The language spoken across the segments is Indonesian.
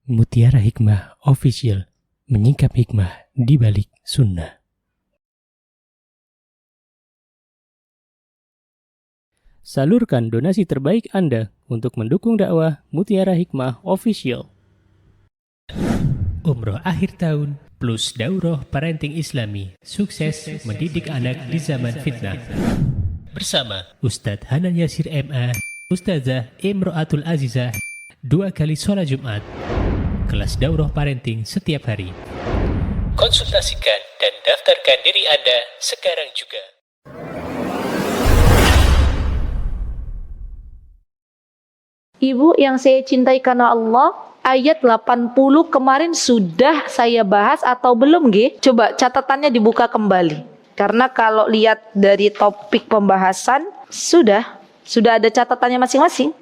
Mutiara Hikmah Official, menyingkap hikmah di balik sunnah. Salurkan donasi terbaik Anda untuk mendukung dakwah Mutiara Hikmah Official. Umroh akhir tahun plus daurah parenting Islami, sukses mendidik anak di zaman fitnah. Bersama Ustadz Hanan Yasir MA, Ustazah Imro'atul Azizah, 2 kali sholat Jumat. Kelas daurah parenting setiap hari. Konsultasikan dan daftarkan diri Anda sekarang juga. Ibu yang saya cintai karena Allah, ayat 80 kemarin sudah saya bahas atau belum, G? Coba catatannya dibuka kembali. Karena kalau lihat dari topik pembahasan, sudah ada catatannya masing-masing.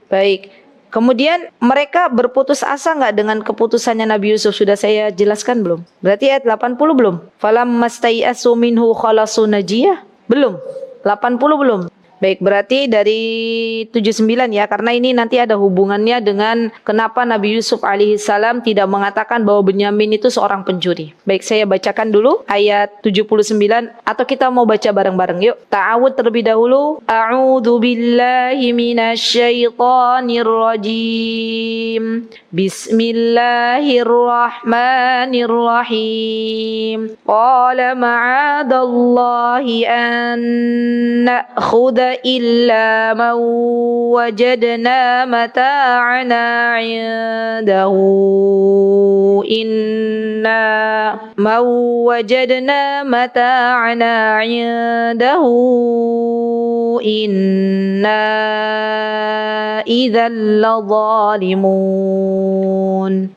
Baik. Kemudian mereka berputus asa nggak dengan keputusannya Nabi Yusuf? Sudah saya jelaskan belum? Berarti ayat 80 belum? Falamastai'asu minhu khalasu najiyah? Belum. 80 belum. Baik, berarti dari 79 ya, karena ini nanti ada hubungannya dengan kenapa Nabi Yusuf alaihissalam tidak mengatakan bahwa Benyamin itu seorang pencuri. Baik, saya bacakan dulu ayat 79, atau kita mau baca bareng-bareng. Yuk, ta'awud terlebih dahulu. A'udzu billahi minasyaitonir rajim. Bismillahirrahmanirrahim. Qala ma'adallahi an na'khudha إلا من وجدنا متاعنا عنده إنا إذا لظالمون.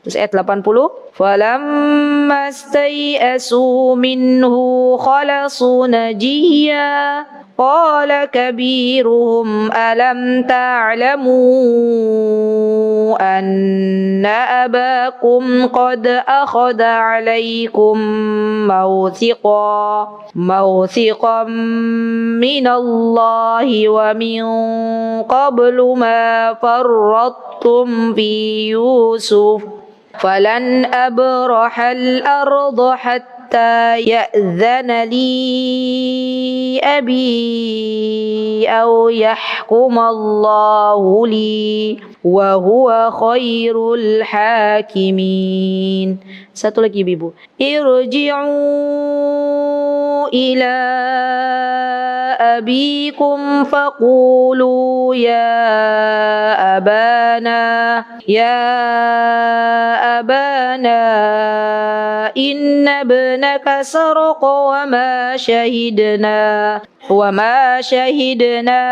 Terus ayat 80. فَلَمَّا اسْتَيْأَسُوا مِنْهُ خَلَصُوا نَجِيًّا قال كبيرهم ألم تعلموا أن أباكم قد أخذ عليكم موثقا من الله ومن قبل ما فرطتم في يوسف فلن أبرح الأرض حتى يأذن لي أبي أو يحكم الله لي وهو خير الحاكمين. Satu lagi Ibu. Irji'u ila abikum faqulu ya abana inna ibnaka saraqa wa ma shahidna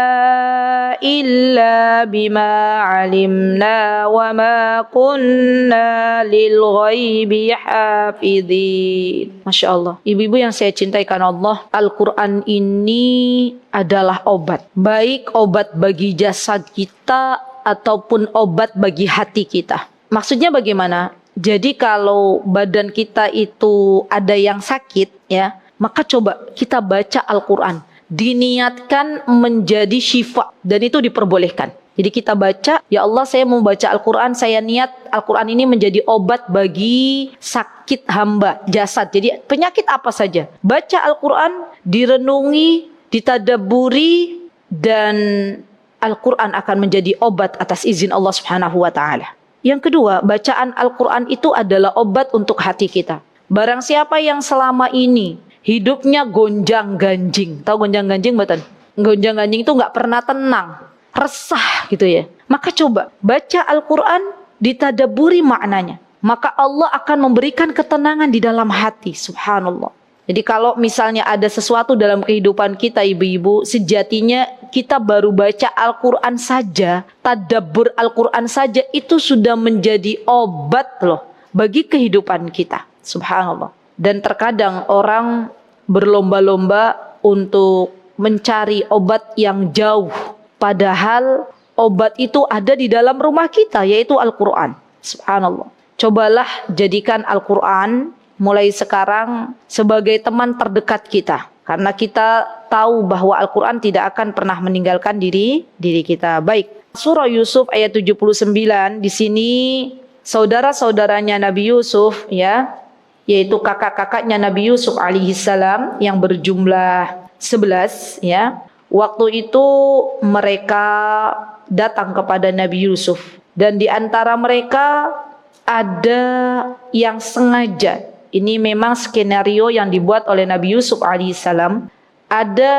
illa bima alimna wa ma kunna lil ghaibi hafidhin. Masya Allah, ibu-ibu yang saya cintai karena Allah, Al-Quran ini adalah obat. Baik obat bagi jasad kita ataupun obat bagi hati kita. Maksudnya bagaimana? Jadi kalau badan kita itu ada yang sakit ya, maka coba kita baca Al-Quran. Diniatkan menjadi syifa, dan itu diperbolehkan. Jadi kita baca, ya Allah saya mau baca Al-Quran, saya niat Al-Quran ini menjadi obat bagi sakit hamba, jasad. Jadi penyakit apa saja, baca Al-Quran, direnungi, ditadaburi, dan Al-Quran akan menjadi obat atas izin Allah Subhanahu wa Ta'ala. Yang kedua, bacaan Al-Quran itu adalah obat untuk hati kita. Barang siapa yang selama ini hidupnya gonjang-ganjing, tahu gonjang-ganjing betul? Gonjang-ganjing itu nggak pernah tenang, resah gitu ya. Maka coba baca Al-Quran, ditadaburi maknanya, maka Allah akan memberikan ketenangan di dalam hati. Subhanallah. Jadi kalau misalnya ada sesuatu dalam kehidupan kita ibu-ibu, sejatinya kita baru baca Al-Quran saja, tadabbur Al-Quran saja, itu sudah menjadi obat loh bagi kehidupan kita. Subhanallah. Dan terkadang orang berlomba-lomba untuk mencari obat yang jauh, padahal obat itu ada di dalam rumah kita, yaitu Al-Quran. Subhanallah. Cobalah jadikan Al-Quran mulai sekarang sebagai teman terdekat kita, karena kita tahu bahwa Al-Quran tidak akan pernah meninggalkan diri kita. Baik, surah Yusuf ayat 79, di sini saudara-saudaranya Nabi Yusuf ya, yaitu kakak-kakaknya Nabi Yusuf alaihissalam yang berjumlah 11 ya. Waktu itu mereka datang kepada Nabi Yusuf dan di antara mereka ada yang sengaja, ini memang skenario yang dibuat oleh Nabi Yusuf alaihissalam, ada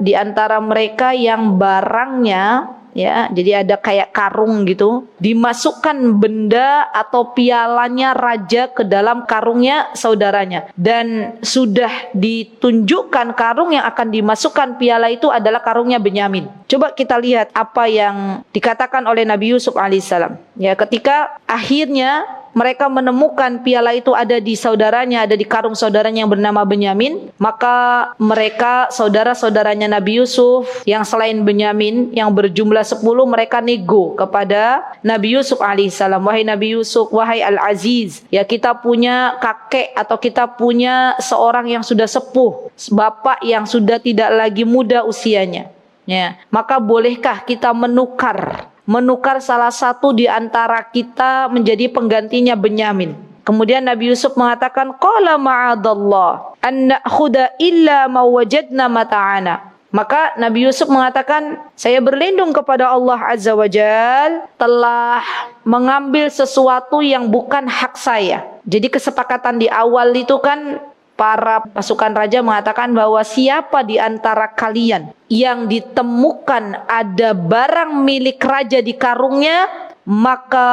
di antara mereka yang barangnya ya, jadi ada kayak karung gitu, dimasukkan benda atau pialanya raja ke dalam karungnya saudaranya, dan sudah ditunjukkan karung yang akan dimasukkan piala itu adalah karungnya Benyamin. Coba kita lihat apa yang dikatakan oleh Nabi Yusuf alaihissalam ya, ketika akhirnya mereka menemukan piala itu ada di saudaranya, ada di karung saudaranya yang bernama Benyamin, maka mereka saudara-saudaranya Nabi Yusuf yang selain Benyamin yang berjumlah 10, mereka nego kepada Nabi Yusuf alaihissalam, wahai Nabi Yusuf, wahai Al-Aziz, ya kita punya kakek atau kita punya seorang yang sudah sepuh, bapak yang sudah tidak lagi muda usianya ya, maka bolehkah kita menukar salah satu di antara kita menjadi penggantinya Benyamin? Kemudian Nabi Yusuf mengatakan, qala ma'adallah an na'khudha illa ma wajadna mata'ana. Maka Nabi Yusuf mengatakan, saya berlindung kepada Allah Azza wa Jal telah mengambil sesuatu yang bukan hak saya. Jadi kesepakatan di awal itu kan para pasukan raja mengatakan bahwa siapa di antara kalian yang ditemukan ada barang milik raja di karungnya, maka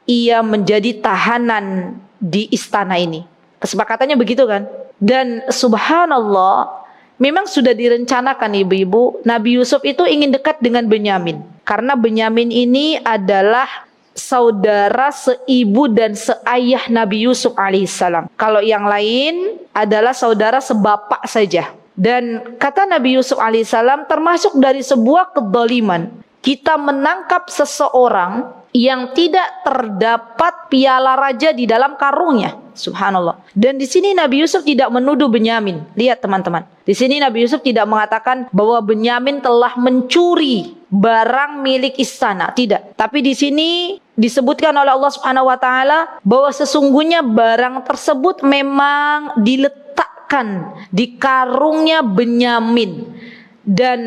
ia menjadi tahanan di istana ini. Kesepakatannya begitu kan? Dan subhanallah, memang sudah direncanakan ibu-ibu, Nabi Yusuf itu ingin dekat dengan Benyamin. Karena Benyamin ini adalah saudara seibu dan seayah Nabi Yusuf alaihissalam. Kalau yang lain adalah saudara sebapak saja. Dan kata Nabi Yusuf alaihissalam, termasuk dari sebuah kezaliman, kita menangkap seseorang yang tidak terdapat piala raja di dalam karungnya. Subhanallah. Dan di sini Nabi Yusuf tidak menuduh Benyamin. Lihat teman-teman. Di sini Nabi Yusuf tidak mengatakan bahwa Benyamin telah mencuri barang milik istana, tidak. Tapi di sini disebutkan oleh Allah Subhanahu wa taala bahwa sesungguhnya barang tersebut memang diletakkan di karungnya Benyamin, dan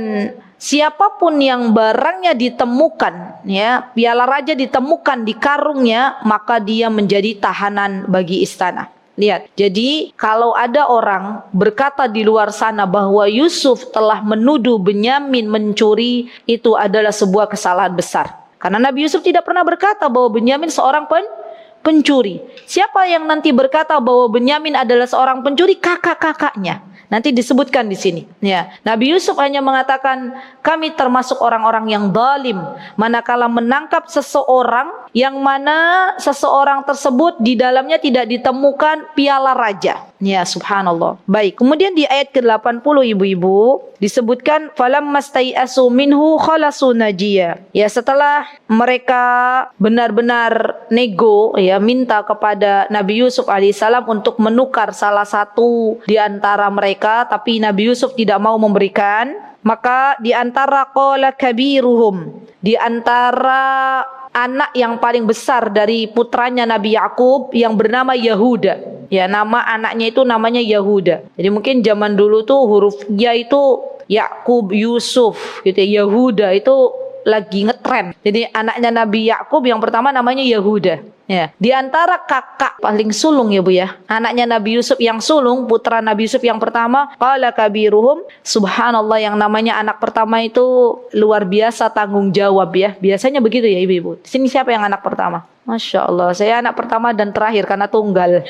siapapun yang barangnya ditemukan ya, piala raja ditemukan di karungnya, maka dia menjadi tahanan bagi istana. Lihat, jadi kalau ada orang berkata di luar sana bahwa Yusuf telah menuduh Benyamin mencuri, itu adalah sebuah kesalahan besar. Karena Nabi Yusuf tidak pernah berkata bahwa Benyamin seorang pencuri. Siapa yang nanti berkata bahwa Benyamin adalah seorang pencuri? Kakak-kakaknya. Nanti disebutkan di sini. Ya, Nabi Yusuf hanya mengatakan, kami termasuk orang-orang yang zalim manakala menangkap seseorang yang mana seseorang tersebut di dalamnya tidak ditemukan piala raja. Ya, subhanallah. Baik, kemudian di ayat ke-80 ibu-ibu disebutkan falamastai'asu minhu khalasu najiyya. Ya, setelah mereka benar-benar nego ya, minta kepada Nabi Yusuf alaihissalam untuk menukar salah satu di antara mereka, tapi Nabi Yusuf tidak mau memberikan, maka di antara qala kabiruhum, di antara anak yang paling besar dari putranya Nabi Yakub yang bernama Yahuda. Ya, nama anaknya itu namanya Yahuda. Jadi mungkin zaman dulu tuh huruf ya itu Yakub, Yusuf gitu ya. Yahuda itu lagi ngetren. Jadi anaknya Nabi Yakub yang pertama namanya Yahuda. Ya, di antara kakak paling sulung ya Bu ya, anaknya Nabi Yusuf yang sulung, putra Nabi Yusuf yang pertama, qala kabiruhum, subhanallah, yang namanya anak pertama itu luar biasa tanggung jawab ya. Biasanya begitu ya ibu-ibu. Di sini siapa yang anak pertama? Masya Allah, saya anak pertama dan terakhir karena tunggal.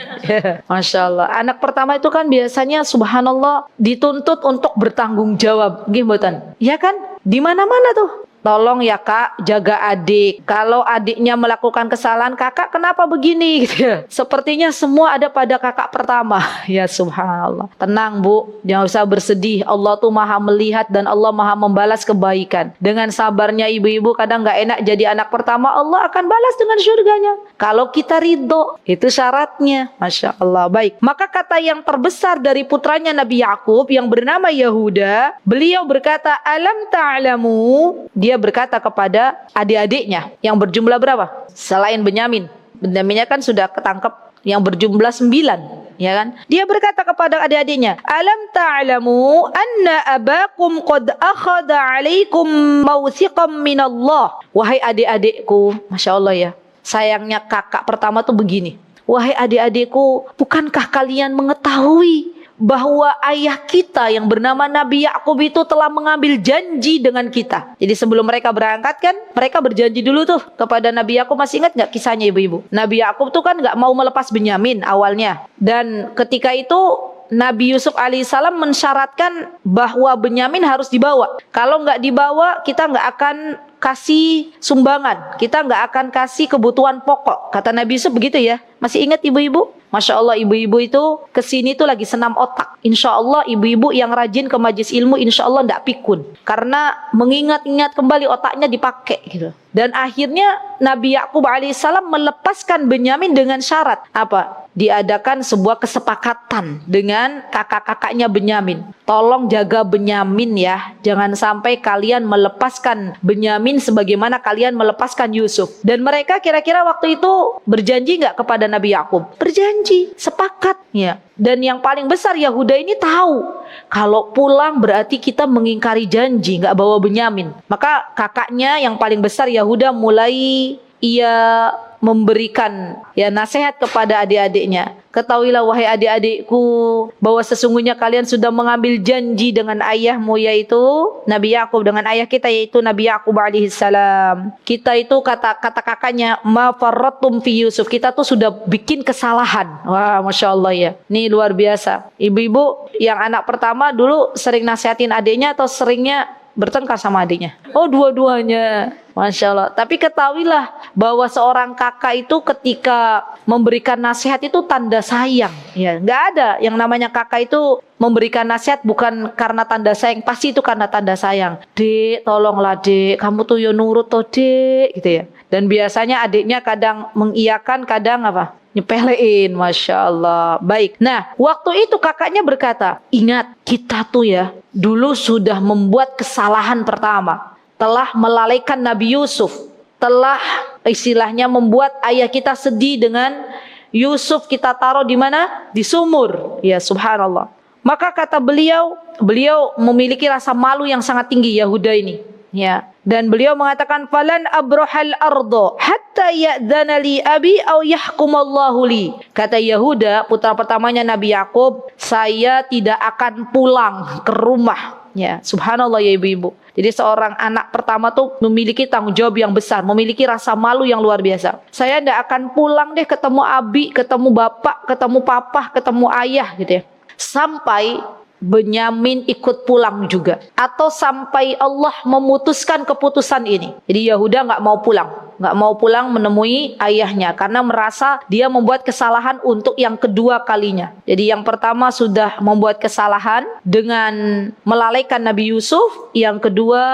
Masya Allah, anak pertama itu kan biasanya subhanallah dituntut untuk bertanggung jawab, gimana? Ya kan? Di mana-mana tuh. Tolong ya kak, jaga adik. Kalau adiknya melakukan kesalahan, kakak kenapa begini? Gitu. Sepertinya semua ada pada kakak pertama. Ya subhanallah. Tenang bu, jangan usah bersedih. Allah tuh maha melihat dan Allah maha membalas kebaikan. Dengan sabarnya ibu-ibu kadang gak enak jadi anak pertama, Allah akan balas dengan syurganya. Kalau kita ridho, itu syaratnya. Masya Allah. Baik, maka kata yang terbesar dari putranya Nabi Yakub yang bernama Yahuda, beliau berkata, alam ta'lamu, dia dia berkata kepada adik-adiknya yang berjumlah berapa? Selain Benyamin. Benyaminnya kan sudah ketangkep yang berjumlah 9, ya kan? Dia berkata kepada adik-adiknya, "Alam ta'lamu anna abakum qad akhadha 'alaikum mawthiqan minallah." Wahai adik-adikku, Masya Allah ya. Sayangnya kakak pertama tuh begini. Wahai adik-adikku, bukankah kalian mengetahui bahwa ayah kita yang bernama Nabi Yakub itu telah mengambil janji dengan kita. Jadi sebelum mereka berangkat kan, mereka berjanji dulu tuh kepada Nabi Yakub. Masih ingat gak kisahnya ibu-ibu? Nabi Yakub tuh kan gak mau melepas Benyamin awalnya. Dan ketika itu Nabi Yusuf alaihissalam mensyaratkan bahwa Benyamin harus dibawa. Kalau gak dibawa, kita gak akan kasih sumbangan, kita gak akan kasih kebutuhan pokok. Kata Nabi Yusuf begitu ya. Masih ingat ibu-ibu? Masya Allah, ibu-ibu itu kesini tuh lagi senam otak. Insya Allah ibu-ibu yang rajin ke majelis ilmu, insya Allah tidak pikun. Karena mengingat-ingat kembali otaknya dipakai gitu. Dan akhirnya Nabi Yakub alaihissalam melepaskan Benyamin dengan syarat. Apa? Diadakan sebuah kesepakatan dengan kakak-kakaknya Benyamin. Tolong jaga Benyamin ya. Jangan sampai kalian melepaskan Benyamin sebagaimana kalian melepaskan Yusuf. Dan mereka kira-kira waktu itu berjanji nggak kepada Nabi Yakub? Berjanji, sepakat ya. Dan yang paling besar Yahuda ini tahu kalau pulang berarti kita mengingkari janji, nggak bawa Benyamin. Maka kakaknya yang paling besar Yahuda mulai ia memberikan ya nasihat kepada adik-adiknya. Ketahuilah wahai adik-adikku bahwa sesungguhnya kalian sudah mengambil janji dengan ayahmu yaitu Nabi Yakub, dengan ayah kita yaitu Nabi Yakub alaihissalam. Kita itu kata kakaknya ma farrattum fi Yusuf. Kita tuh sudah bikin kesalahan. Wah, Masya Allah ya. Ini luar biasa. Ibu-ibu yang anak pertama dulu sering nasihatin adiknya atau seringnya bertengkar sama adiknya? Oh, dua-duanya. Masya Allah. Tapi ketahuilah bahwa seorang kakak itu ketika memberikan nasihat itu tanda sayang. Ya, nggak ada yang namanya kakak itu memberikan nasihat bukan karena tanda sayang, pasti itu karena tanda sayang. Dek, tolonglah dek, kamu tuh yo nurut toh dek, gitu ya. Dan biasanya adiknya kadang mengiyakan, kadang apa? Nyepelein, Masya Allah. Baik. Nah, waktu itu kakaknya berkata, ingat kita tuh ya dulu sudah membuat kesalahan pertama. Telah melalaikan Nabi Yusuf, telah istilahnya membuat ayah kita sedih dengan Yusuf kita taruh di mana? Di sumur. Ya, subhanallah. Maka kata beliau memiliki rasa malu yang sangat tinggi Yahuda ini. Ya, dan beliau mengatakan falan abrahal ardo hatta ya'dana li abi au yahkumallahu li. Kata Yahuda, putra pertamanya Nabi Yakub, saya tidak akan pulang ke rumah. Ya, subhanallah ya ibu-ibu. Jadi seorang anak pertama tuh memiliki tanggung jawab yang besar, memiliki rasa malu yang luar biasa. Saya tidak akan pulang deh ketemu abi, ketemu bapak, ketemu papa, ketemu ayah gitu ya. Sampai Benyamin ikut pulang juga. Atau sampai Allah memutuskan keputusan ini. Jadi Yahuda nggak mau pulang menemui ayahnya. Karena merasa dia membuat kesalahan untuk yang kedua kalinya. Jadi yang pertama sudah membuat kesalahan dengan melalaikan Nabi Yusuf. Yang kedua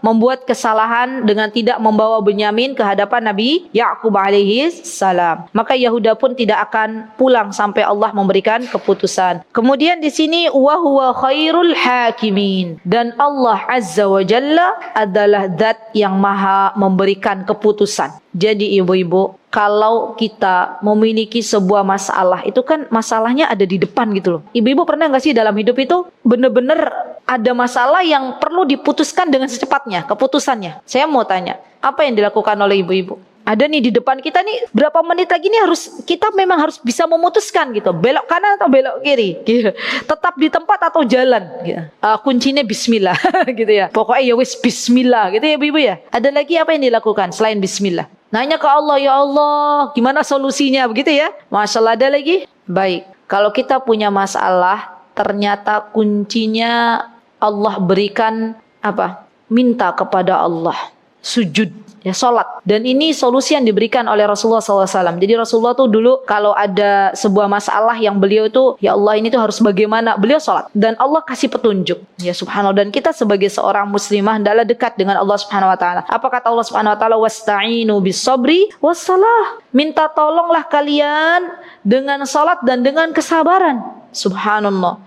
membuat kesalahan dengan tidak membawa Benyamin ke hadapan Nabi Yakub alaihi salam. Maka Yahuda pun tidak akan pulang sampai Allah memberikan keputusan. Kemudian di sini huwa khairul hakimin, dan Allah Azza wa Jalla adalah zat yang maha memberikan keputusan. Jadi ibu-ibu, kalau kita memiliki sebuah masalah, itu kan masalahnya ada di depan gitu loh. Ibu-ibu pernah gak sih dalam hidup itu benar-benar ada masalah yang perlu diputuskan dengan secepatnya, keputusannya? Saya mau tanya, apa yang dilakukan oleh ibu-ibu? Ada nih di depan kita nih, berapa menit lagi nih kita memang harus bisa memutuskan gitu, belok kanan atau belok kiri gitu. Tetap di tempat atau jalan gitu. Kuncinya bismillah gitu ya. Pokoknya ya wis bismillah gitu ya ibu-ibu ya. Ada lagi apa yang dilakukan selain bismillah? Nanya ke Allah, ya Allah gimana solusinya begitu ya. Masya Allah, ada lagi? Baik, kalau kita punya masalah ternyata kuncinya Allah berikan apa? Minta kepada Allah, sujud, ya salat. Dan ini solusi yang diberikan oleh Rasulullah SAW. Jadi Rasulullah tuh dulu kalau ada sebuah masalah yang beliau itu, ya Allah ini tuh harus bagaimana, beliau salat. Dan Allah kasih petunjuk. Ya subhanallah. Dan kita sebagai seorang muslimah adalah dekat dengan Allah Subhanahu Wa Taala. Apa kata Allah Subhanahu Wa Taala? Wasta'inu bis sabri wassalah. Minta tolonglah kalian dengan salat dan dengan kesabaran. Subhanallah.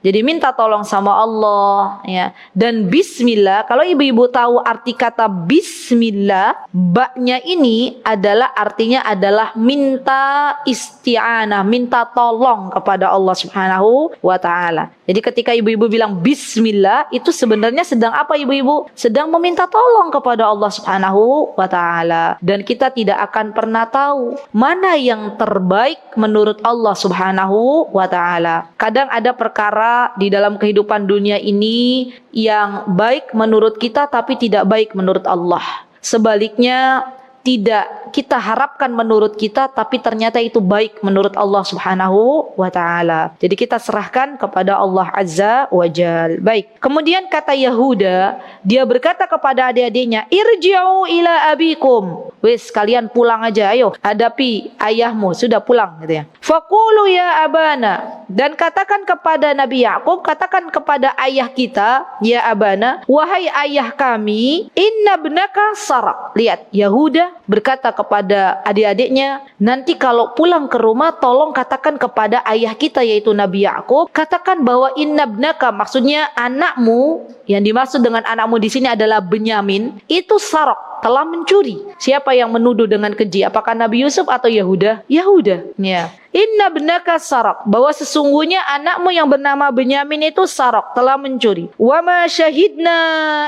Jadi minta tolong sama Allah ya. Dan bismillah, kalau ibu-ibu tahu arti kata bismillah, baknya ini adalah artinya adalah minta isti'anah, minta tolong kepada Allah Subhanahu wa taala. Jadi ketika ibu-ibu bilang bismillah, itu sebenarnya sedang apa ibu-ibu? Sedang meminta tolong kepada Allah Subhanahu wa taala. Dan kita tidak akan pernah tahu mana yang terbaik menurut Allah Subhanahu wa taala. Kadang ada perkara di dalam kehidupan dunia ini yang baik menurut kita tapi tidak baik menurut Allah. Sebaliknya, tidak kita harapkan menurut kita tapi ternyata itu baik menurut Allah Subhanahu wa taala. Jadi kita serahkan kepada Allah Azza wa Jal. Baik. Kemudian kata Yahuda, dia berkata kepada adik-adiknya, "Irji'u ila abikum." Wes, kalian pulang aja, ayo hadapi ayahmu, sudah pulang gitu ya. Faqulu ya abana, dan katakan kepada Nabi Yakub, katakan kepada ayah kita, ya abana, wahai ayah kami, inna ibnaka sarak. Lihat, Yahuda berkata kepada adik-adiknya, nanti kalau pulang ke rumah tolong katakan kepada ayah kita yaitu Nabi Yakub, katakan bahwa inna ibnaka, maksudnya anakmu, yang dimaksud dengan anakmu di sini adalah Benyamin, itu sarak, telah mencuri. Siapa yang menuduh dengan keji? Apakah Nabi Yusuf atau Yahuda? Yahuda. Ya. Inna ibnaka sarak, bahwa sesungguhnya anakmu yang bernama Benyamin itu sarak, telah mencuri. Wa ma syahidna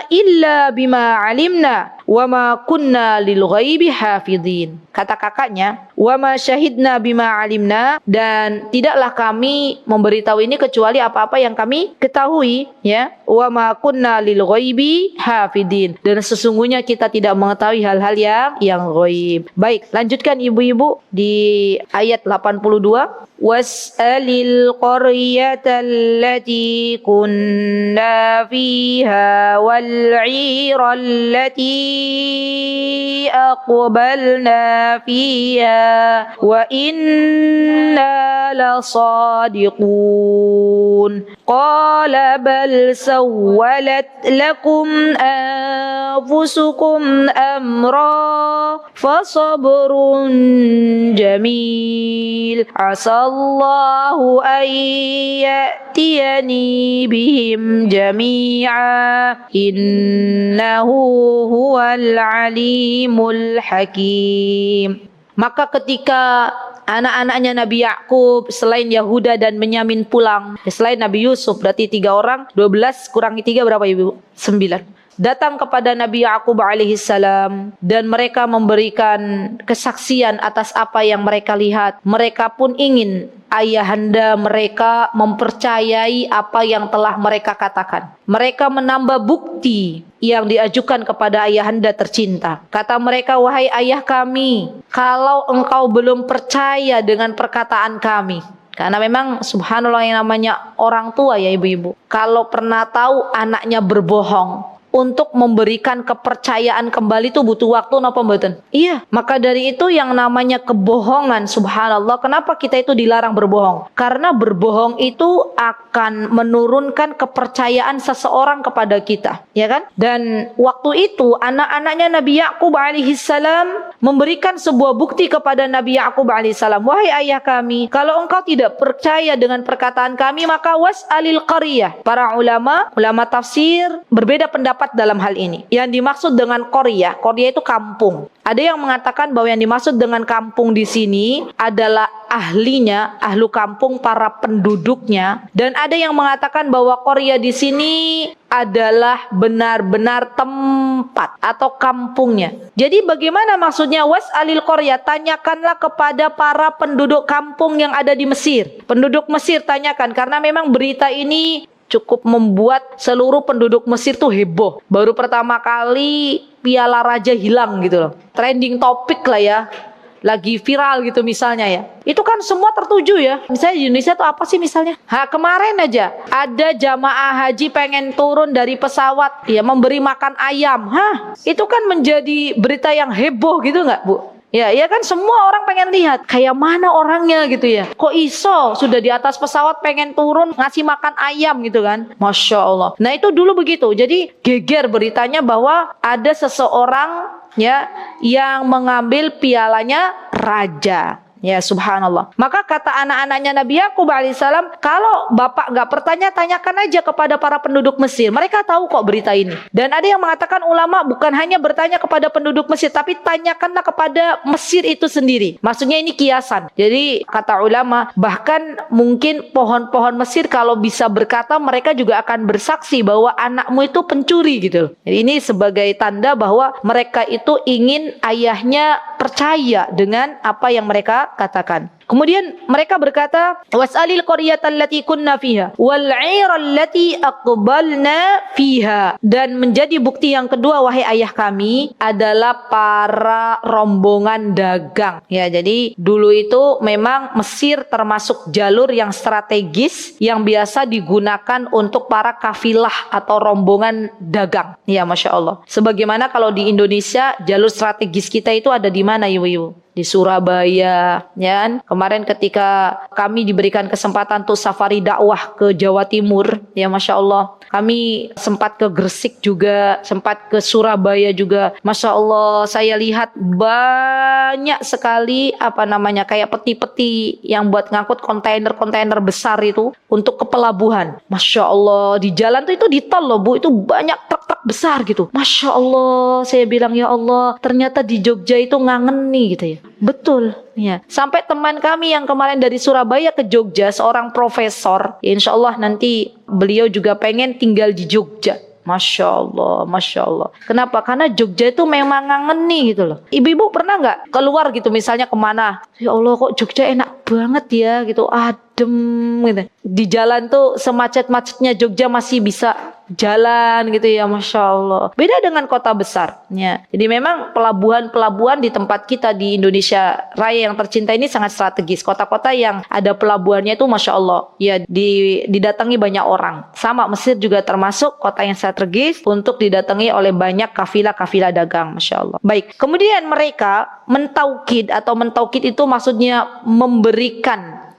illa bima alimna wa ma kunna lil ghaibi hafidhin. Kata kakaknya, wa ma syahidna bima alimna, dan tidaklah kami memberitahu ini kecuali apa-apa yang kami ketahui, ya. Wa ma kunna lil ghaibi hafidhin, dan sesungguhnya kita tidak mengetahui hal-hal yang ghaib. Baik, lanjutkan ibu-ibu di ayat 82. Was'alil qaryata allati kunna fiha wal 'ira allati aqbalna fiha wa inna lasadiqun. Qala bal sawwalat lakum anfusukum amra fasabrun jamil asallahu an ya'tiyani bihim jami'a innahu huwal alimul hakim. Maka ketika anak-anaknya Nabi Yakub selain Yahuda dan Benyamin pulang, selain Nabi Yusuf, berarti 3 orang, 12 kurangi 3 berapa ibu? 9. Datang kepada Nabi Yakub alaihissalam dan mereka memberikan kesaksian atas apa yang mereka lihat. Mereka pun ingin ayahanda mereka mempercayai apa yang telah mereka katakan. Mereka menambah bukti yang diajukan kepada ayahanda tercinta. Kata mereka, wahai ayah kami, kalau engkau belum percaya dengan perkataan kami, karena memang subhanallah yang namanya orang tua ya ibu-ibu, kalau pernah tahu anaknya berbohong, untuk memberikan kepercayaan kembali itu butuh waktu napa mboten? Iya, maka dari itu yang namanya kebohongan, subhanallah, kenapa kita itu dilarang berbohong? Karena berbohong itu akan menurunkan kepercayaan seseorang kepada kita, ya kan? Dan waktu itu anak-anaknya Nabi Yakub alaihissalam memberikan sebuah bukti kepada Nabi Yakub alaihissalam, wahai ayah kami, kalau engkau tidak percaya dengan perkataan kami, maka was'alil qaryah. Para ulama tafsir berbeda pendapat dalam hal ini. Yang dimaksud dengan qaryah itu kampung. Ada yang mengatakan bahwa yang dimaksud dengan kampung di sini adalah ahlinya, ahlu kampung, para penduduknya. Dan ada yang mengatakan bahwa qaryah di sini adalah benar-benar tempat atau kampungnya. Jadi bagaimana maksudnya was'alil qaryah? Tanyakanlah kepada para penduduk kampung yang ada di Mesir. Penduduk Mesir tanyakan, karena memang berita ini cukup membuat seluruh penduduk Mesir tuh heboh. Baru pertama kali piala raja hilang gitu loh. Trending topik lah ya. Lagi viral gitu misalnya ya. Itu kan semua tertuju ya. Misalnya di Indonesia tuh apa sih misalnya? Kemarin aja ada jamaah haji pengen turun dari pesawat, ya memberi makan ayam. Itu kan menjadi berita yang heboh gitu nggak Bu? Ya kan semua orang pengen lihat kayak mana orangnya gitu ya. Kok iso sudah di atas pesawat pengen turun ngasih makan ayam gitu kan. Masya Allah. Nah itu dulu begitu. Jadi geger beritanya bahwa ada seseorang ya yang mengambil pialanya raja. Ya subhanallah. Maka kata anak-anaknya Nabi Yakub alaihissalam, kalau bapak nggak bertanya, tanyakan aja kepada para penduduk Mesir. Mereka tahu kok berita ini. Dan ada yang mengatakan ulama bukan hanya bertanya kepada penduduk Mesir, tapi tanyakanlah kepada Mesir itu sendiri. Maksudnya ini kiasan. Jadi kata ulama, bahkan mungkin pohon-pohon Mesir kalau bisa berkata, mereka juga akan bersaksi bahwa anakmu itu pencuri gitu. Jadi ini sebagai tanda bahwa mereka itu ingin ayahnya percaya dengan apa yang mereka katakan. Kemudian mereka berkata, was'alil qaryata allati kunna fiha wal 'ira allati aqbalna fiha. Dan menjadi bukti yang kedua, wahai ayah kami, adalah para rombongan dagang. Ya, jadi dulu itu memang Mesir termasuk jalur yang strategis yang biasa digunakan untuk para kafilah atau rombongan dagang. Ya, Masya Allah. Sebagaimana kalau di Indonesia jalur strategis kita itu ada di mana, ibu-ibu? Di Surabaya, ya kan? Kemarin ketika kami diberikan kesempatan untuk safari dakwah ke Jawa Timur, ya Masya Allah, kami sempat ke Gresik juga, sempat ke Surabaya juga. Masya Allah, saya lihat banyak sekali kayak peti-peti yang buat ngangkut kontainer-kontainer besar itu untuk ke pelabuhan. Masya Allah, di jalan tuh itu di tol loh Bu, itu banyak truk-truk besar gitu. Masya Allah, saya bilang ya Allah, ternyata di Jogja itu ngangeni gitu ya. Betul, ya. Sampai teman kami yang kemarin dari Surabaya ke Jogja, seorang profesor, ya insya Allah nanti beliau juga pengen tinggal di Jogja. Masya Allah, Masya Allah. Kenapa? Karena Jogja itu memang ngangeni gitu loh. Ibu-ibu pernah nggak keluar gitu misalnya kemana? Ya Allah, kok Jogja enak banget ya gitu, adem gitu. Di jalan tuh semacet-macetnya Jogja masih bisa jalan gitu ya, Masya Allah. Beda dengan kota besar ya. Jadi memang pelabuhan-pelabuhan di tempat kita di Indonesia Raya yang tercinta ini sangat strategis. Kota-kota yang ada pelabuhannya itu Masya Allah ya, didatangi banyak orang. Sama Mesir juga termasuk kota yang strategis untuk didatangi oleh banyak kafilah-kafilah dagang, Masya Allah. Baik, kemudian mereka mentaukid itu maksudnya memberikan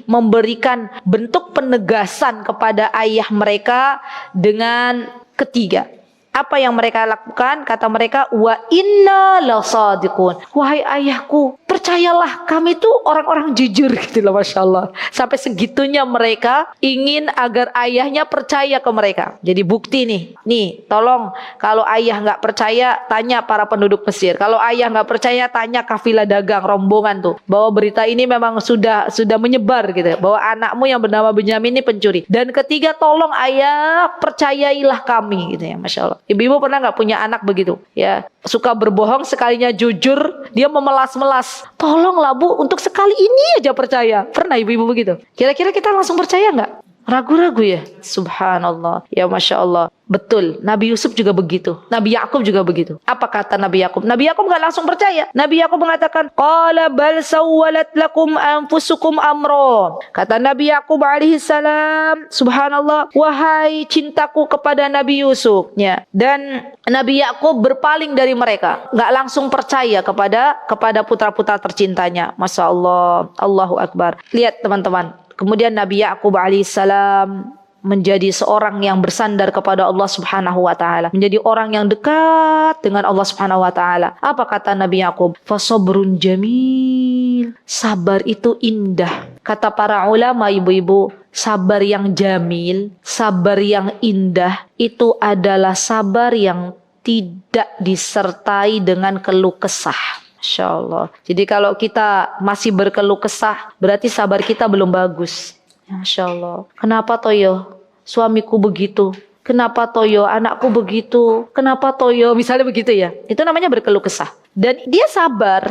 memberikan bentuk penegasan kepada ayah mereka dengan ketiga. Apa yang mereka lakukan? Kata mereka, wa inna lasadiqun. Wahai ayahku, percayalah, kami tuh orang-orang jujur gitu loh, Masya Allah. Sampai segitunya mereka ingin agar ayahnya percaya ke mereka. Jadi bukti nih tolong, kalau ayah nggak percaya, tanya para penduduk Mesir. Kalau ayah nggak percaya, tanya kafilah dagang, rombongan tuh, bahwa berita ini memang sudah menyebar gitu, bahwa anakmu yang bernama Benyamin ini pencuri. Dan ketiga, tolong ayah, percayailah kami gitu ya, Masya Allah. Ibu-ibu pernah nggak punya anak begitu? Ya, suka berbohong, sekalinya jujur, dia memelas-melas. Tolonglah Bu, untuk sekali ini aja percaya. Pernah ibu-ibu begitu? Kira-kira kita langsung percaya nggak? Ragu-ragu ya? Subhanallah. Ya Masya Allah. Betul, Nabi Yusuf juga begitu, Nabi Yakub juga begitu. Apa kata Nabi Yakub? Nabi Yakub gak langsung percaya. Nabi Yakub mengatakan, qala bal sawwalat lakum anfusukum amro. Kata Nabi Yakub alaihi salam, subhanallah, wahai cintaku kepada Nabi Yusuf, ya. Dan Nabi Yakub berpaling dari mereka, gak langsung percaya kepada putra-putra tercintanya. Masya Allah, Allahu Akbar. Lihat teman-teman, kemudian Nabi Yakub alaihi salam menjadi seorang yang bersandar kepada Allah Subhanahu wa taala, menjadi orang yang dekat dengan Allah Subhanahu wa taala. Apa kata Nabi Yakub? Fasabrun jamil. Sabar itu indah. Kata para ulama, ibu-ibu, sabar yang jamil, sabar yang indah itu adalah sabar yang tidak disertai dengan keluh kesah. Masya Allah. Jadi kalau kita masih berkeluh kesah, berarti sabar kita belum bagus. Masya Allah. Kenapa Toyo? Suamiku begitu. Kenapa Toyo? Anakku begitu. Kenapa Toyo? Misalnya begitu ya. Itu namanya berkeluh kesah. Dan dia sabar,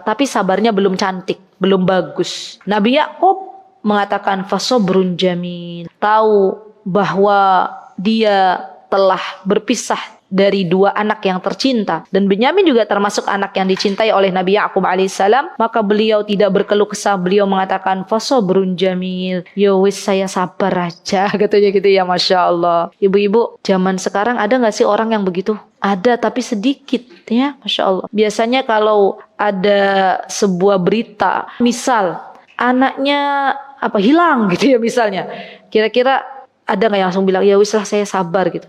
tapi sabarnya belum cantik, belum bagus. Nabi Yakub mengatakan fasobrun jamil. Tahu bahwa dia telah berpisah dari dua anak yang tercinta, dan Benyamin juga termasuk anak yang dicintai oleh Nabi Yakub alaihissalam, maka beliau tidak berkeluh kesah. Beliau mengatakan fasobrun jamil, yo wis saya sabar aja, katanya gitu ya. Masya Allah. Ibu-ibu zaman sekarang ada gak sih orang yang begitu? Ada, tapi sedikit ya. Masya Allah. Biasanya kalau ada sebuah berita, misal anaknya hilang gitu ya misalnya, kira-kira Ada nggak yang langsung bilang, ya wis lah saya sabar gitu?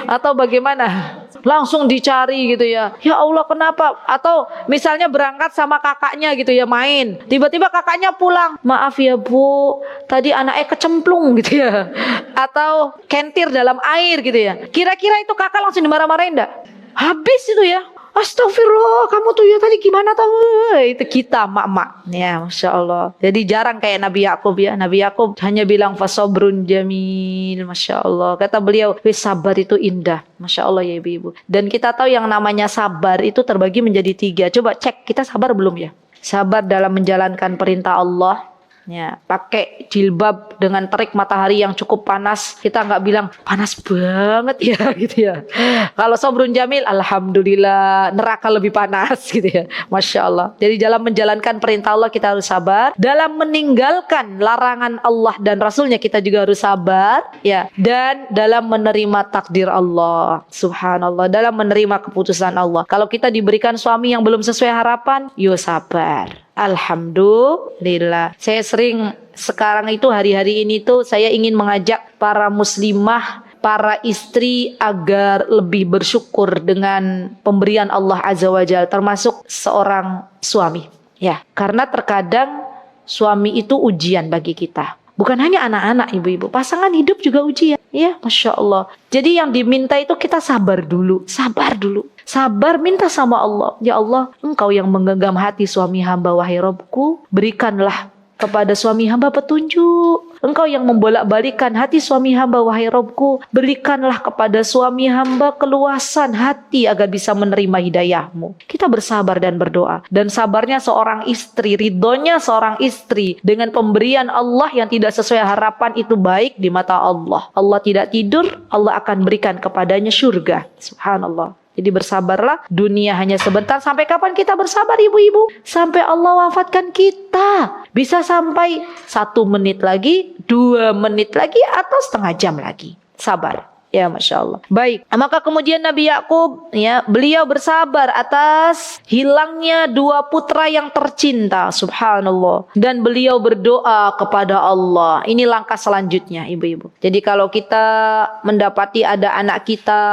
Atau bagaimana? Langsung dicari gitu ya. Ya Allah kenapa? Atau misalnya berangkat sama kakaknya gitu ya main. Tiba-tiba kakaknya pulang. Maaf ya Bu, tadi anaknya kecemplung gitu ya. Atau kentir dalam air gitu ya. Kira-kira itu kakak langsung dimarah-marahin enggak? Habis itu ya. Astagfirullah, kamu tuh ya tadi gimana tahu? Itu kita mak-mak. Ya, Masya Allah. Jadi jarang kayak Nabi Yakub ya. Nabi Yakub hanya bilang fasobrun jamil. Masya Allah. Kata beliau, sabar itu indah. Masya Allah ya ibu-ibu. Dan kita tahu yang namanya sabar itu terbagi menjadi 3. Coba cek, kita sabar belum ya? Sabar dalam menjalankan perintah Allah. Ya, pakai jilbab dengan terik matahari yang cukup panas, kita nggak bilang panas banget ya gitu ya. Kalau sobrun jamil, alhamdulillah neraka lebih panas gitu ya. Masya Allah. Jadi dalam menjalankan perintah Allah kita harus sabar. Dalam meninggalkan larangan Allah dan Rasulnya kita juga harus sabar ya. Dan dalam menerima takdir Allah, subhanallah, dalam menerima keputusan Allah. Kalau kita diberikan suami yang belum sesuai harapan, yo sabar. Alhamdulillah. Saya sering sekarang itu hari-hari ini tuh saya ingin mengajak para muslimah, para istri agar lebih bersyukur dengan pemberian Allah Azza wa Jalla, termasuk seorang suami. Ya, karena terkadang suami itu ujian bagi kita. Bukan hanya anak-anak ibu-ibu, pasangan hidup juga ujian. Ya, Masya Allah. Jadi yang diminta itu kita sabar dulu. Sabar dulu. Sabar minta sama Allah. Ya Allah, Engkau yang menggenggam hati suami hamba, wahai Robku, berikanlah kepada suami hamba petunjuk. Engkau yang membolak-balikan hati suami hamba, wahai Robku, berikanlah kepada suami hamba keluasan hati agar bisa menerima hidayahmu. Kita bersabar dan berdoa. Dan sabarnya seorang istri, ridhonya seorang istri dengan pemberian Allah yang tidak sesuai harapan itu baik di mata Allah. Allah tidak tidur, Allah akan berikan kepadanya surga. Subhanallah. Jadi bersabarlah, dunia hanya sebentar. Sampai kapan kita bersabar ibu-ibu? Sampai Allah wafatkan kita. Bisa sampai 1 menit lagi, 2 menit lagi, atau setengah jam lagi. Sabar. Ya, Masya Allah. Baik, maka kemudian Nabi Yakub ya, beliau bersabar atas hilangnya 2 putra yang tercinta, subhanallah. Dan beliau berdoa kepada Allah. Ini langkah selanjutnya ibu-ibu. Jadi kalau kita mendapati ada anak kita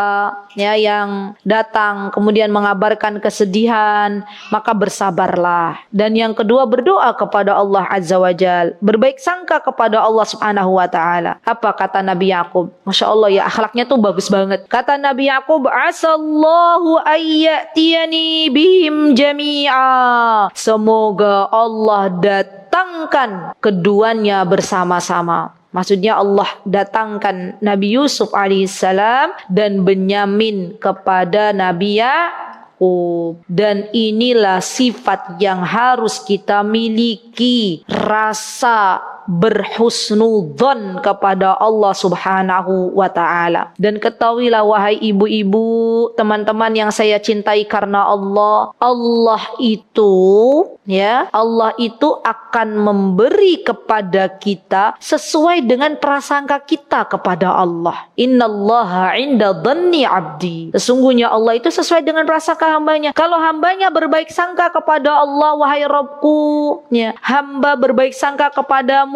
ya yang datang kemudian mengabarkan kesedihan, maka bersabarlah. Dan yang kedua, berdoa kepada Allah Azza wa Jal, berbaik sangka kepada Allah Subhanahu wa ta'ala. Apa kata Nabi Yakub? Masya Allah ya, akhlaknya tuh bagus banget. Kata Nabi Yakub, asallahu ayyatiyani bihim jami'a. Semoga Allah datangkan keduanya bersama-sama. Maksudnya Allah datangkan Nabi Yusuf alaihissalam dan Benyamin kepada Nabi Yakub. Dan inilah sifat yang harus kita miliki, rasa berhusnudzon kepada Allah Subhanahu wa ta'ala. Dan ketahuilah wahai ibu-ibu, teman-teman yang saya cintai karena Allah, Allah itu akan memberi kepada kita sesuai dengan prasangka kita kepada Allah. Innallaha 'inda dhanni 'abdi. Sesungguhnya Allah itu sesuai dengan prasangka hambanya. Kalau hambanya berbaik sangka kepada Allah, wahai Rabbku, ya, hamba berbaik sangka kepadamu,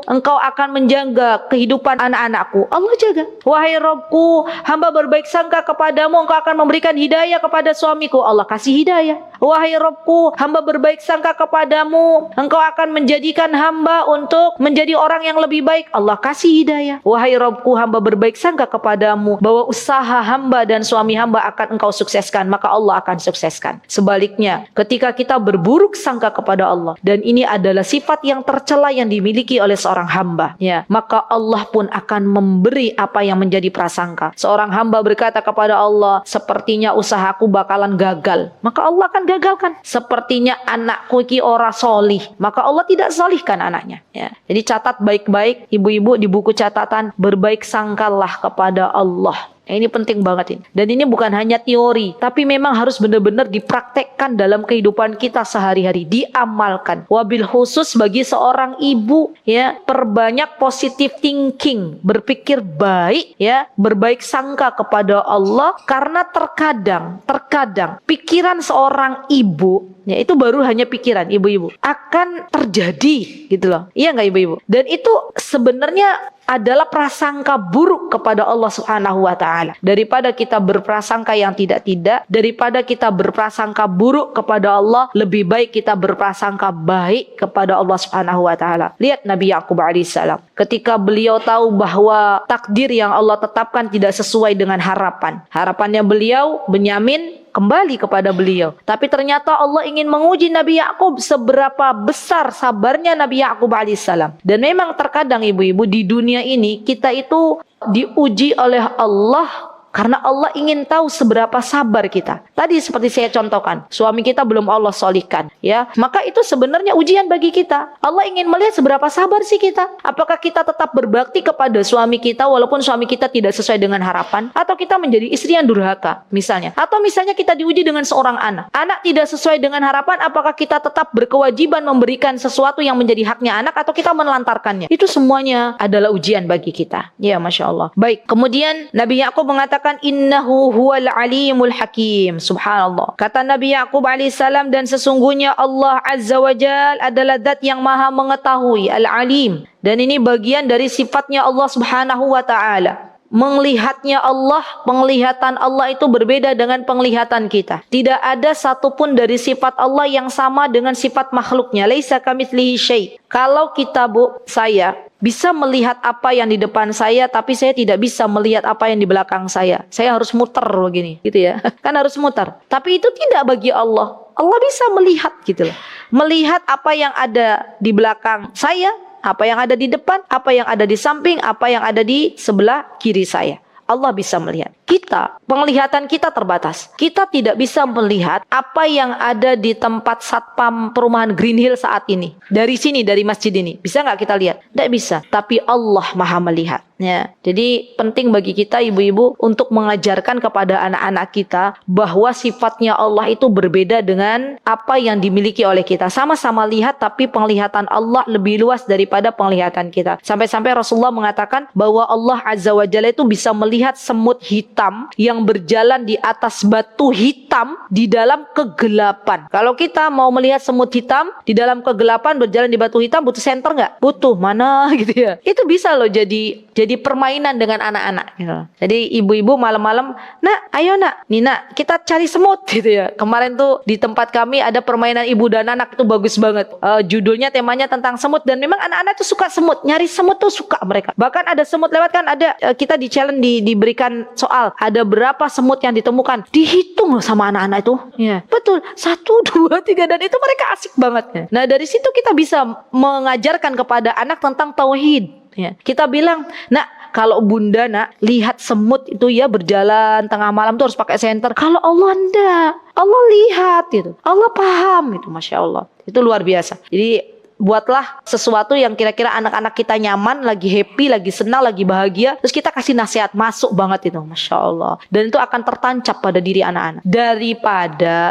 Engkau akan menjaga kehidupan anak-anakku. Allah jaga. Wahai Rabbku, hamba berbaik sangka kepadamu, Engkau akan memberikan hidayah kepada suamiku. Allah kasih hidayah. Wahai Rabbku, hamba berbaik sangka kepadamu, Engkau akan menjadikan hamba untuk menjadi orang yang lebih baik. Allah kasih hidayah. Wahai Rabbku, hamba berbaik sangka kepadamu bahwa usaha hamba dan suami hamba akan Engkau sukseskan, maka Allah akan sukseskan. Sebaliknya, ketika kita berburuk sangka kepada Allah, dan ini adalah sifat yang tercela yang dimiliki oleh seorang hamba, ya, maka Allah pun akan memberi apa yang menjadi prasangka. Seorang hamba berkata kepada Allah, sepertinya usahaku bakalan gagal, maka Allah akan gagalkan. Sepertinya anakku ki ora solih, maka Allah tidak solihkan anaknya, ya. Jadi catat baik-baik ibu-ibu di buku catatan, berbaik sangkalah kepada Allah. Ini penting banget ini. Dan ini bukan hanya teori, tapi memang harus benar-benar dipraktekkan dalam kehidupan kita sehari-hari, diamalkan. Wabil khusus bagi seorang ibu, ya, perbanyak positive thinking, berpikir baik, ya, berbaik sangka kepada Allah, karena terkadang pikiran seorang ibu, ya, itu baru hanya pikiran ibu-ibu, akan terjadi gitu loh. Iya nggak ibu-ibu? Dan itu sebenarnya adalah prasangka buruk kepada Allah Subhanahu wa taala. Daripada kita berprasangka yang tidak-tidak, daripada kita berprasangka buruk kepada Allah, lebih baik kita berprasangka baik kepada Allah Subhanahu wa taala. Lihat Nabi Yakub alaihissalam, ketika beliau tahu bahwa takdir yang Allah tetapkan tidak sesuai dengan harapan. Harapannya beliau, Benyamin kembali kepada beliau. Tapi ternyata Allah ingin menguji Nabi Yakub seberapa besar sabarnya Nabi Yakub alaihissalam. Dan memang terkadang ibu-ibu di dunia ini kita itu diuji oleh Allah karena Allah ingin tahu seberapa sabar kita. Tadi seperti saya contohkan, suami kita belum Allah solihkan, ya. Maka itu sebenarnya ujian bagi kita. Allah ingin melihat seberapa sabar sih kita. Apakah kita tetap berbakti kepada suami kita walaupun suami kita tidak sesuai dengan harapan, atau kita menjadi istri yang durhaka, misalnya. Atau misalnya kita diuji dengan seorang anak. Anak tidak sesuai dengan harapan, apakah kita tetap berkewajiban memberikan sesuatu yang menjadi haknya anak atau kita menelantarkannya? Itu semuanya adalah ujian bagi kita. Ya, Masya Allah. Baik, kemudian Nabi Yakub mengatakan innahu huwal alimul hakim. Subhanallah. Kata Nabi Yakub alaihissalam, dan sesungguhnya Allah azza wa jal adalah zat yang maha mengetahui, al-alim. Dan ini bagian dari sifatnya Allah subhanahu wa ta'ala. Melihatnya Allah, penglihatan Allah itu berbeda dengan penglihatan kita. Tidak ada satupun dari sifat Allah yang sama dengan sifat makhluknya. Laisa kamitslihi syai'. Kalau kita, saya bisa melihat apa yang di depan saya, tapi saya tidak bisa melihat apa yang di belakang saya. Saya harus muter begini, gitu ya. Kan harus muter. Tapi itu tidak bagi Allah. Allah bisa melihat gitu loh. Melihat apa yang ada di belakang saya, apa yang ada di depan, apa yang ada di samping, apa yang ada di sebelah kiri saya. Allah bisa melihat. Kita, penglihatan kita terbatas. Kita tidak bisa melihat apa yang ada di tempat satpam perumahan Green Hill saat ini. Dari sini, dari masjid ini. Bisa nggak kita lihat? Tidak bisa. Tapi Allah maha melihat. Ya. Jadi penting bagi kita ibu-ibu untuk mengajarkan kepada anak-anak kita bahwa sifatnya Allah itu berbeda dengan apa yang dimiliki oleh kita. Sama-sama lihat, tapi penglihatan Allah lebih luas daripada penglihatan kita. Sampai-sampai Rasulullah mengatakan bahwa Allah Azza wa Jalla itu bisa melihat semut hitam yang berjalan di atas batu hitam di dalam kegelapan. Kalau kita mau melihat semut hitam di dalam kegelapan berjalan di batu hitam, butuh senter nggak? Butuh, mana gitu ya. Itu bisa loh jadi permainan dengan anak-anak gitu. Jadi ibu-ibu malam-malam, nak, ayo nak, nih nak, kita cari semut gitu ya. Kemarin tuh di tempat kami ada permainan ibu dan anak, itu bagus banget. Judulnya, temanya tentang semut, dan memang anak-anak tuh suka semut, nyari semut tuh suka mereka. Bahkan ada semut lewat kan, ada kita di challenge diberikan soal, ada berapa semut yang ditemukan, dihitung loh sama anak-anak itu. Ya, betul, 1, 2, 3, dan itu mereka asik banget. Ya. Nah dari situ kita bisa mengajarkan kepada anak tentang tauhid. Ya. Kita bilang, nak, kalau bunda nak lihat semut itu ya berjalan tengah malam tuh harus pakai senter. Kalau Allah enggak, Allah lihat gitu, Allah paham itu, Masya Allah. Itu luar biasa. Jadi buatlah sesuatu yang kira-kira anak-anak kita nyaman, lagi happy, lagi senang, lagi bahagia. Terus kita kasih nasihat, masuk banget itu, Masya Allah. Dan itu akan tertancap pada diri anak-anak.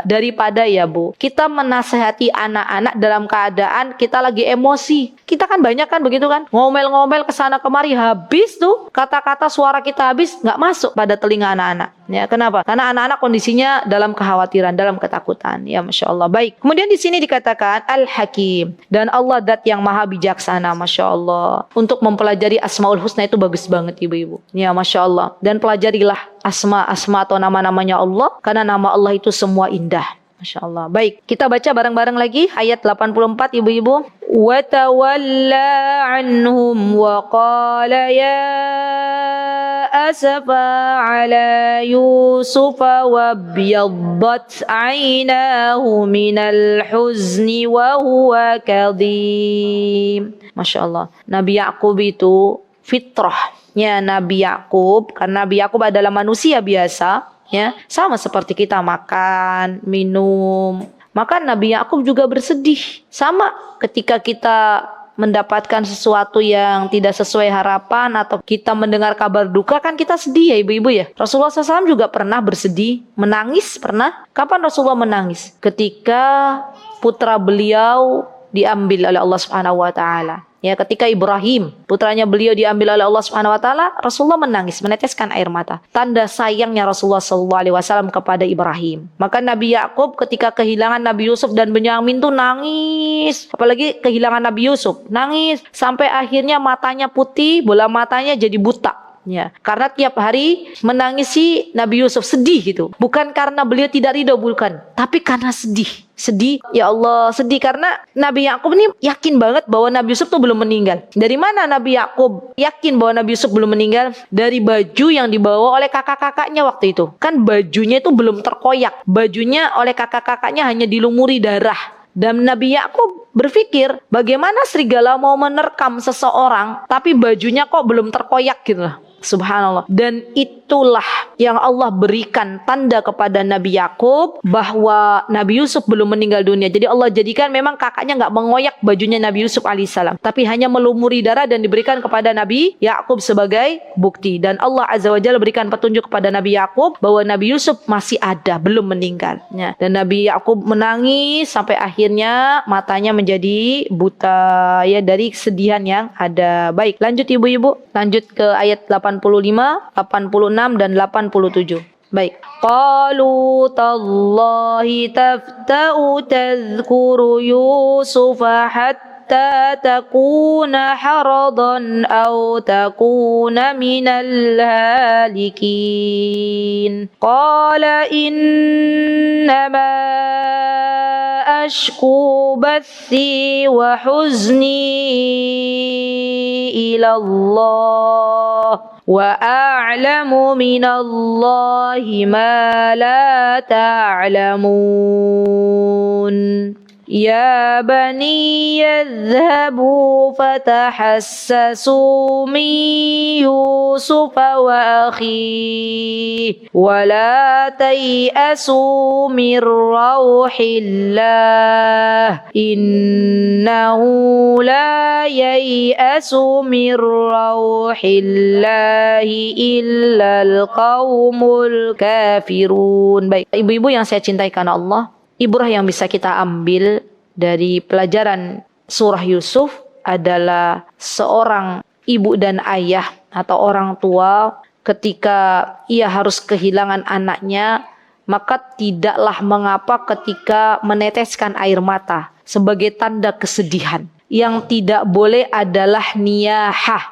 Daripada ya Bu, kita menasehati anak-anak dalam keadaan kita lagi emosi. Kita kan banyak kan begitu kan, ngomel-ngomel kesana kemari, habis tuh kata-kata suara kita habis, nggak masuk pada telinga anak-anak. Ya, kenapa? Karena anak-anak kondisinya dalam kekhawatiran, dalam ketakutan. Ya, Masya Allah. Baik. Kemudian di sini dikatakan Al-Hakim, dan Allah zat yang maha bijaksana. Masya Allah. Untuk mempelajari Asmaul Husna itu bagus banget ibu-ibu. Ya, Masya Allah. Dan pelajarilah asma atau nama-namanya Allah, karena nama Allah itu semua indah. Masya Allah. Baik, kita baca bareng-bareng lagi ayat 84 ibu-ibu. Wa tawalla anhum wa qala ya asafa ala Yusuf wa biyaddat aynahu minal huzni wa huwa kadhim. Masya Allah. Nabi Yakub itu fitrahnya Nabi Yakub, karena Nabi Yakub adalah manusia biasa. Ya, sama seperti kita makan, minum. Maka Nabi Yakub juga bersedih. Sama ketika kita mendapatkan sesuatu yang tidak sesuai harapan atau kita mendengar kabar duka, kan kita sedih ya ibu-ibu ya. Rasulullah SAW juga pernah bersedih, menangis pernah. Kapan Rasulullah menangis? Ketika putra beliau diambil oleh Allah Subhanahu wa taala. Ya, ketika Ibrahim, putranya beliau diambil oleh Allah Subhanahu wa taala, Rasulullah menangis, meneteskan air mata. Tanda sayangnya Rasulullah sallallahu alaihi wasallam kepada Ibrahim. Maka Nabi Yakub ketika kehilangan Nabi Yusuf dan Benyamin tuh nangis. Apalagi kehilangan Nabi Yusuf, nangis sampai akhirnya matanya putih, bola matanya jadi buta. Ya, karena tiap hari menangisi Nabi Yusuf, sedih gitu. Bukan karena beliau tidak ridho, bukan, tapi karena sedih. Sedih, ya Allah, sedih karena Nabi Yakub ini yakin banget bahwa Nabi Yusuf tuh belum meninggal. Dari mana Nabi Yakub yakin bahwa Nabi Yusuf belum meninggal? Dari baju yang dibawa oleh kakak-kakaknya waktu itu. Kan bajunya itu belum terkoyak. Bajunya oleh kakak-kakaknya hanya dilumuri darah. Dan Nabi Yakub berpikir, bagaimana serigala mau menerkam seseorang tapi bajunya kok belum terkoyak gitu lah. Subhanallah. Dan itulah yang Allah berikan tanda kepada Nabi Yakub bahwa Nabi Yusuf belum meninggal dunia. Jadi Allah jadikan memang kakaknya nggak mengoyak bajunya Nabi Yusuf alaihissalam, tapi hanya melumuri darah dan diberikan kepada Nabi Yakub sebagai bukti. Dan Allah azza wa jalla berikan petunjuk kepada Nabi Yakub bahwa Nabi Yusuf masih ada, belum meninggal. Ya. Dan Nabi Yakub menangis sampai akhirnya matanya menjadi buta ya dari kesedihan yang ada. Baik, lanjut ibu-ibu. Lanjut ke ayat 85, 86 dan 87. Baik. Qalu tallahi tafta'u tadhkuru Yusufa hatta takuna haradan aw takuna minal halikin. Qala innama ashku bathi wa huzni ila Allah wa a'lamu minallahi ma la ta'lamun. Ya bani yadhhabu fatahassasu min Yusuf wa akhihi wa la tay'asu min rauhillah innahu la yay'asu min rauhillahi illal qaumul kafirun. Baik, ibu-ibu yang saya cintai karena Allah, ibrah yang bisa kita ambil dari pelajaran surah Yusuf adalah seorang ibu dan ayah atau orang tua ketika ia harus kehilangan anaknya, maka tidaklah mengapa ketika meneteskan air mata sebagai tanda kesedihan. Yang tidak boleh adalah niyahah.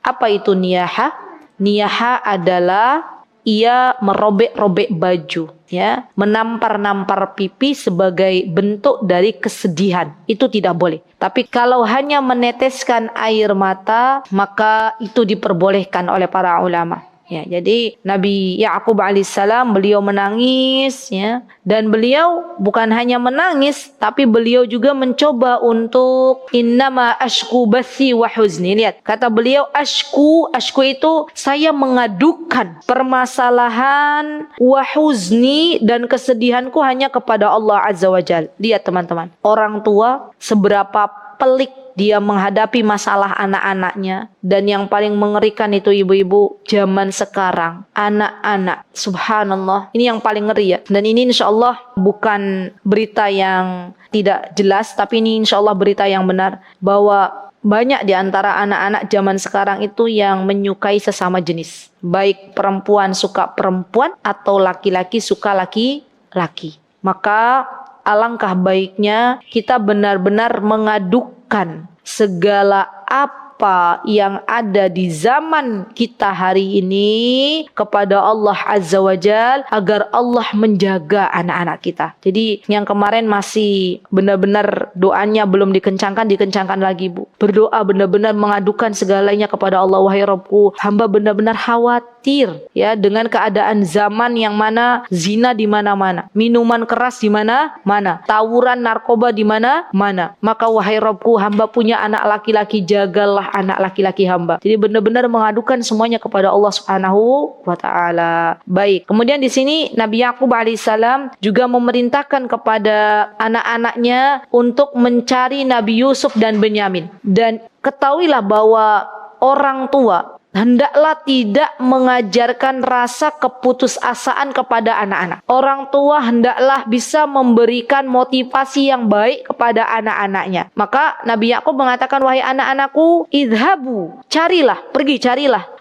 Apa itu niyahah? Niyahah adalah ia merobek-robek baju, ya, menampar-nampar pipi sebagai bentuk dari kesedihan. Itu tidak boleh. Tapi kalau hanya meneteskan air mata, maka itu diperbolehkan oleh para ulama. Ya, jadi Nabi Yakub alaihissalam beliau menangis, ya, dan beliau bukan hanya menangis, tapi beliau juga mencoba untuk innama ashku bathi wa huzni. Lihat, kata beliau ashku itu saya mengadukan permasalahan wa huzni dan kesedihanku hanya kepada Allah azza wajalla. Lihat teman-teman, orang tua seberapa pelik dia menghadapi masalah anak-anaknya. Dan yang paling mengerikan itu ibu-ibu zaman sekarang, anak-anak, subhanallah, ini yang paling ngeri ya. Dan ini insya Allah bukan berita yang tidak jelas, tapi ini insya Allah berita yang benar, bahwa banyak di antara anak-anak zaman sekarang itu yang menyukai sesama jenis, baik perempuan suka perempuan atau laki-laki suka laki-laki. Maka alangkah baiknya kita benar-benar mengadukan segala apa yang ada di zaman kita hari ini kepada Allah Azza wa Jal, agar Allah menjaga anak-anak kita. Jadi yang kemarin masih benar-benar doanya belum dikencangkan lagi, Bu. Berdoa benar-benar mengadukan segalanya kepada Allah. Wahai Rabbku, hamba benar-benar khawatir ya dengan keadaan zaman yang mana zina di mana-mana, minuman keras di mana-mana, tawuran narkoba di mana-mana. Maka wahai Rabbku, hamba punya anak laki-laki, jagalah anak laki-laki hamba. Jadi benar-benar mengadukan semuanya kepada Allah Subhanahu wa taala. Baik. Kemudian di sini Nabi Yakub alaihissalam juga memerintahkan kepada anak-anaknya untuk mencari Nabi Yusuf dan Benyamin. Dan ketahuilah bahwa orang tua hendaklah tidak mengajarkan rasa keputusasaan kepada anak-anak. Orang tua hendaklah bisa memberikan motivasi yang baik kepada anak-anaknya. Maka Nabi Yakub mengatakan, wahai anak-anakku, idhabu, carilah.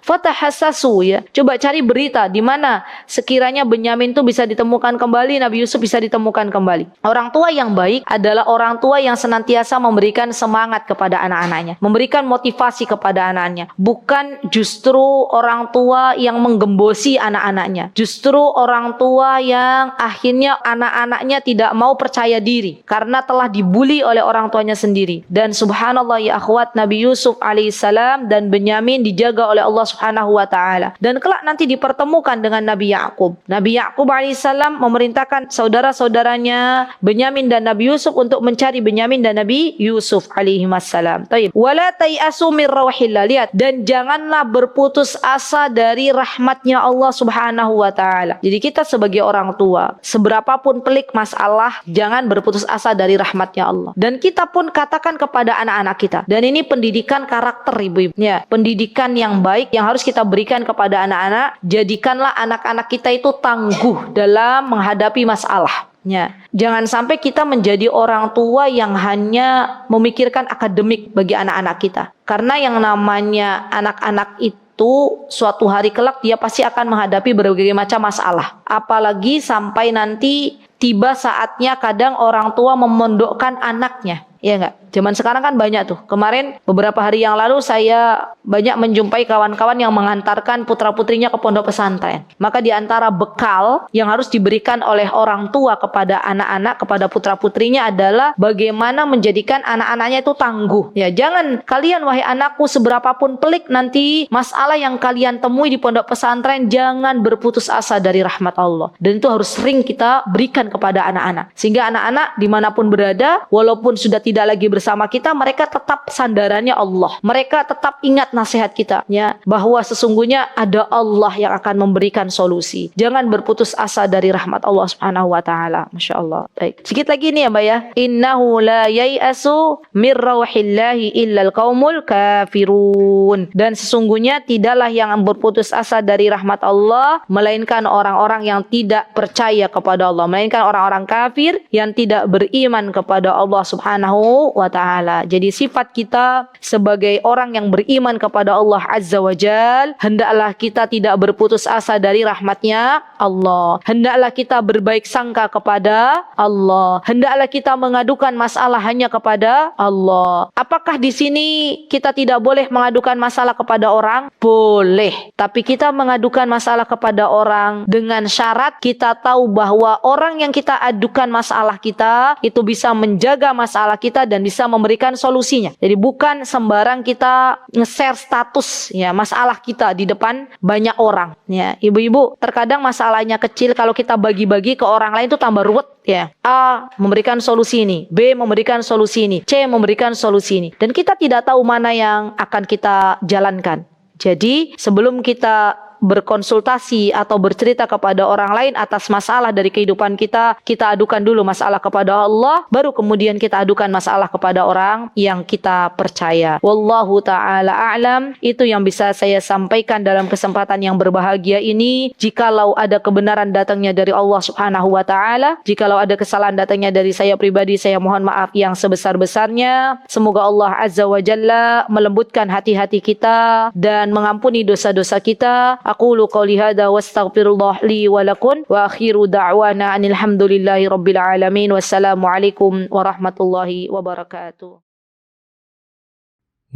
Fatahassasu, ya. Coba cari berita di mana sekiranya Benyamin itu bisa ditemukan kembali, Nabi Yusuf bisa ditemukan kembali. Orang tua yang baik adalah orang tua yang senantiasa memberikan semangat kepada anak-anaknya, memberikan motivasi kepada anaknya. Bukan justru orang tua yang menggembosi anak-anaknya. Justru orang tua yang akhirnya anak-anaknya tidak mau percaya diri karena telah dibuli oleh orang tuanya sendiri. Dan subhanallah ya akhwat, Nabi Yusuf alaihissalam dan Benyamin dijaga oleh Allah Subhanahu wa ta'ala, dan kelak nanti dipertemukan dengan Nabi Yakub. Nabi Yakub alaihissalam memerintahkan saudara-saudaranya Benyamin dan Nabi Yusuf untuk mencari Benyamin dan Nabi Yusuf alaihissalam. Wala tayasu mir rauhillah, lihat, dan janganlah berputus asa dari rahmatnya Allah Subhanahu wa ta'ala. Jadi kita sebagai orang tua, seberapapun pelik masalah, jangan berputus asa dari rahmatnya Allah. Dan kita pun katakan kepada anak-anak kita, dan ini pendidikan karakter ibu-ibunya, pendidikan yang baik yang harus kita berikan kepada anak-anak. Jadikanlah anak-anak kita itu tangguh dalam menghadapi masalah. Ya. Jangan sampai kita menjadi orang tua yang hanya memikirkan akademik bagi anak-anak kita. Karena yang namanya anak-anak itu suatu hari kelak dia pasti akan menghadapi berbagai macam masalah. Apalagi sampai nanti tiba saatnya kadang orang tua memondokkan anaknya. Iya enggak? Zaman sekarang kan banyak tuh. Kemarin beberapa hari yang lalu saya banyak menjumpai kawan-kawan yang mengantarkan putra-putrinya ke pondok pesantren. Maka di antara bekal yang harus diberikan oleh orang tua kepada anak-anak, kepada putra-putrinya adalah bagaimana menjadikan anak-anaknya itu tangguh. Ya, jangan kalian wahai anakku seberapapun pelik nanti masalah yang kalian temui di pondok pesantren, jangan berputus asa dari rahmat Allah. Dan itu harus sering kita berikan kepada anak-anak. Sehingga anak-anak dimanapun berada, walaupun sudah tidak lagi bersama kita, mereka tetap sandarannya Allah. Mereka tetap ingat nasihat kita, ya, bahwa sesungguhnya ada Allah yang akan memberikan solusi. Jangan berputus asa dari rahmat Allah Subhanahu wa taala. Masya Allah. Baik. Sedikit lagi nih ya, Mbak ya. Innahu la yai'asu mir rauhillahi illal qaumul kafirun. Dan sesungguhnya tidaklah yang berputus asa dari rahmat Allah melainkan orang-orang yang tidak percaya kepada Allah, melainkan orang-orang kafir yang tidak beriman kepada Allah Subhanahu wa ta'ala. Jadi sifat kita sebagai orang yang beriman kepada Allah Azza wa Jal, hendaklah kita tidak berputus asa dari rahmatnya Allah. Hendaklah kita berbaik sangka kepada Allah. Hendaklah kita mengadukan masalah hanya kepada Allah. Apakah di sini kita tidak boleh mengadukan masalah kepada orang? Boleh. Tapi kita mengadukan masalah kepada orang dengan syarat kita tahu bahwa orang yang kita adukan masalah kita itu bisa menjaga masalah kita dan bisa memberikan solusinya. Jadi bukan sembarang kita nge-share status ya masalah kita di depan banyak orang ya. Ibu-ibu, terkadang masalahnya kecil, kalau kita bagi-bagi ke orang lain itu tambah ruwet ya. A memberikan solusi ini, B memberikan solusi ini, C memberikan solusi ini, dan kita tidak tahu mana yang akan kita jalankan. Jadi sebelum kita berkonsultasi atau bercerita kepada orang lain atas masalah dari kehidupan kita, kita adukan dulu masalah kepada Allah, baru kemudian kita adukan masalah kepada orang yang kita percaya. Wallahu ta'ala a'lam. Itu yang bisa saya sampaikan dalam kesempatan yang berbahagia ini. Jikalau ada kebenaran datangnya dari Allah Subhanahu wa ta'ala, jikalau ada kesalahan datangnya dari saya pribadi, saya mohon maaf yang sebesar-besarnya. Semoga Allah Azza wa Jalla melembutkan hati-hati kita dan mengampuni dosa-dosa kita. Aqulu qawli hadha wastaghfirullah li wa lakum wa akhiru da'wana anil hamdulillahi rabbil alamin. Wassalamualaikum warahmatullahi wabarakatuh.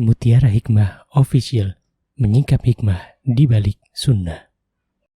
Mutiara Hikmah Official, menyingkap hikmah di balik sunnah.